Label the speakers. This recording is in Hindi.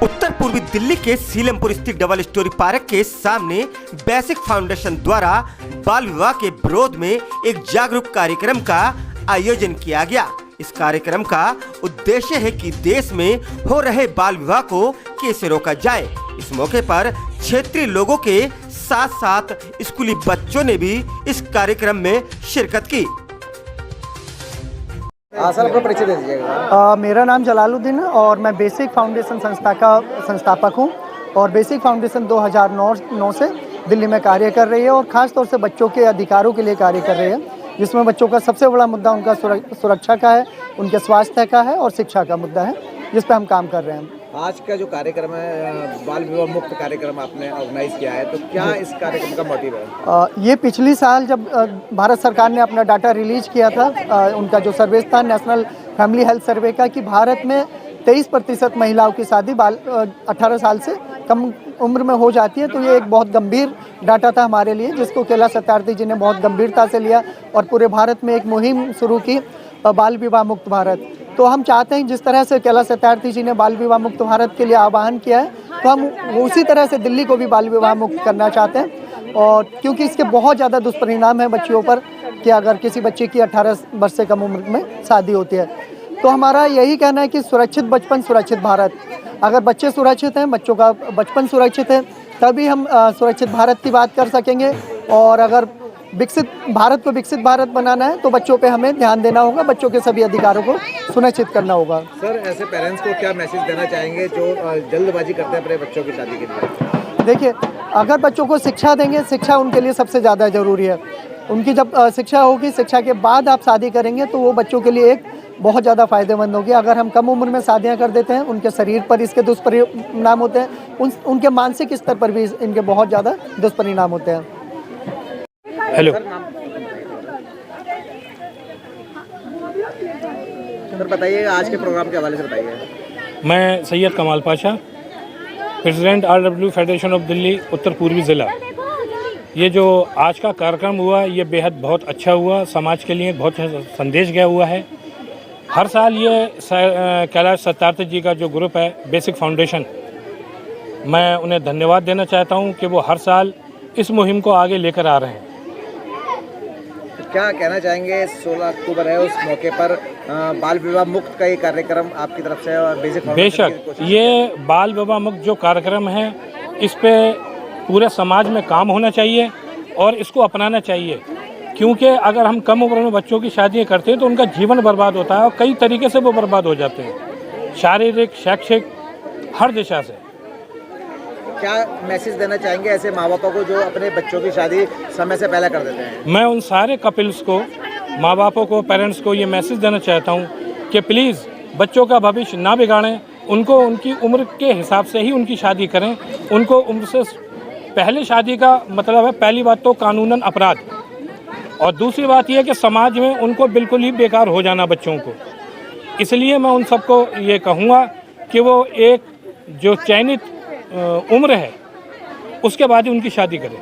Speaker 1: उत्तर पूर्वी दिल्ली के सीलमपुर स्थित डबल स्टोरी पार्क के सामने बेसिक फाउंडेशन द्वारा बाल विवाह के विरोध में एक जागरूक कार्यक्रम का आयोजन किया गया। इस कार्यक्रम का उद्देश्य है कि देश में हो रहे बाल विवाह को कैसे रोका जाए। इस मौके पर क्षेत्रीय लोगों के साथ साथ स्कूली बच्चों ने भी इस कार्यक्रम में शिरकत की।
Speaker 2: सर अपना परिचय दे दीजिएगा।
Speaker 3: मेरा नाम जलालुद्दीन है और मैं बेसिक फाउंडेशन संस्था का संस्थापक हूं और बेसिक फाउंडेशन 2009 से दिल्ली में कार्य कर रही है और ख़ास तौर से बच्चों के अधिकारों के लिए कार्य कर रही है, जिसमें बच्चों का सबसे बड़ा मुद्दा उनका सुरक्षा का है, उनके स्वास्थ्य का है और शिक्षा का मुद्दा है, जिस पर हम काम कर रहे हैं।
Speaker 2: आज का जो कार्यक्रम है बाल विवाह मुक्त कार्यक्रम आपने ऑर्गेनाइज किया है, तो क्या इस कार्यक्रम का मोटिव है?
Speaker 3: ये पिछली साल जब भारत सरकार ने अपना डाटा रिलीज किया था, उनका जो सर्वे था नेशनल फैमिली हेल्थ सर्वे का, कि भारत में 23% महिलाओं की शादी 18 साल से कम उम्र में हो जाती है। तो ये एक बहुत गंभीर डाटा था हमारे लिए, जिसको कैलाश सत्यार्थी जी ने बहुत गंभीरता से लिया और पूरे भारत में एक मुहिम शुरू की, बाल विवाह मुक्त भारत। तो हम चाहते हैं जिस तरह से कैलाश सत्यार्थी जी ने बाल विवाह मुक्त भारत के लिए आह्वान किया है, तो हम उसी तरह से दिल्ली को भी बाल विवाह मुक्त करना चाहते हैं। और क्योंकि इसके बहुत ज़्यादा दुष्परिणाम हैं बच्चियों पर, कि अगर किसी बच्चे की 18 वर्ष से कम उम्र में शादी होती है, तो हमारा यही कहना है कि सुरक्षित बचपन सुरक्षित भारत। अगर बच्चे सुरक्षित हैं, बच्चों का बचपन सुरक्षित है, तभी हम सुरक्षित भारत की बात कर सकेंगे। और अगर विकसित भारत को विकसित भारत बनाना है तो बच्चों पे हमें ध्यान देना होगा, बच्चों के सभी अधिकारों को सुनिश्चित करना होगा।
Speaker 2: सर ऐसे पेरेंट्स को क्या मैसेज देना चाहेंगे जो जल्दबाजी करते हैं अपने बच्चों की शादी के लिए?
Speaker 3: देखिए, अगर बच्चों को शिक्षा देंगे, शिक्षा उनके लिए सबसे ज़्यादा ज़रूरी है। उनकी जब शिक्षा होगी, शिक्षा के बाद आप शादी करेंगे तो वो बच्चों के लिए एक बहुत ज़्यादा फ़ायदेमंद होगी। अगर हम कम उम्र में शादियाँ कर देते हैं, उनके शरीर पर इसके दुष्परिणाम होते हैं, उनके मानसिक स्तर पर भी इनके बहुत ज़्यादा दुष्परिणाम होते हैं।
Speaker 4: हेलो
Speaker 2: सर बताइए, आज के प्रोग्राम के हवाले से बताइए।
Speaker 4: मैं Syed Kamal Pasha, president RW federation of Delhi उत्तर पूर्वी ज़िला। ये जो आज का कार्यक्रम हुआ, ये बेहद बहुत अच्छा हुआ, समाज के लिए बहुत संदेश गया हुआ है। हर साल ये कैलाश सत्यार्थी जी का जो ग्रुप है बेसिक फाउंडेशन, मैं उन्हें धन्यवाद देना चाहता हूँ कि वो हर साल इस मुहिम को आगे लेकर आ रहे हैं।
Speaker 2: क्या कहना चाहेंगे? 16 अक्टूबर है, उस मौके पर बाल विवाह मुक्त का ये कार्यक्रम आपकी तरफ से और
Speaker 4: बेशक ये बाल विवाह मुक्त जो कार्यक्रम है, इस पे पूरे समाज में काम होना चाहिए और इसको अपनाना चाहिए, क्योंकि अगर हम कम उम्र में बच्चों की शादियाँ करते हैं तो उनका जीवन बर्बाद होता है और कई तरीके से वो बर्बाद हो जाते हैं, शारीरिक, शैक्षिक, हर दिशा से।
Speaker 2: क्या मैसेज देना चाहेंगे ऐसे माँ बापों को जो अपने बच्चों की शादी समय से पहले कर देते हैं?
Speaker 4: मैं उन सारे कपल्स को, माँ बापों को, पेरेंट्स को ये मैसेज देना चाहता हूँ कि प्लीज़ बच्चों का भविष्य ना बिगाड़ें, उनको उनकी उम्र के हिसाब से ही उनकी शादी करें। उनको उम्र से पहले शादी का मतलब है, पहली बात तो कानूनन अपराध, और दूसरी बात यह है कि समाज में उनको बिल्कुल ही बेकार हो जाना बच्चों को। इसलिए मैं उन सबको ये कहूँगा कि वो एक जो चयनित उम्र है उसके बाद ही उनकी शादी करें।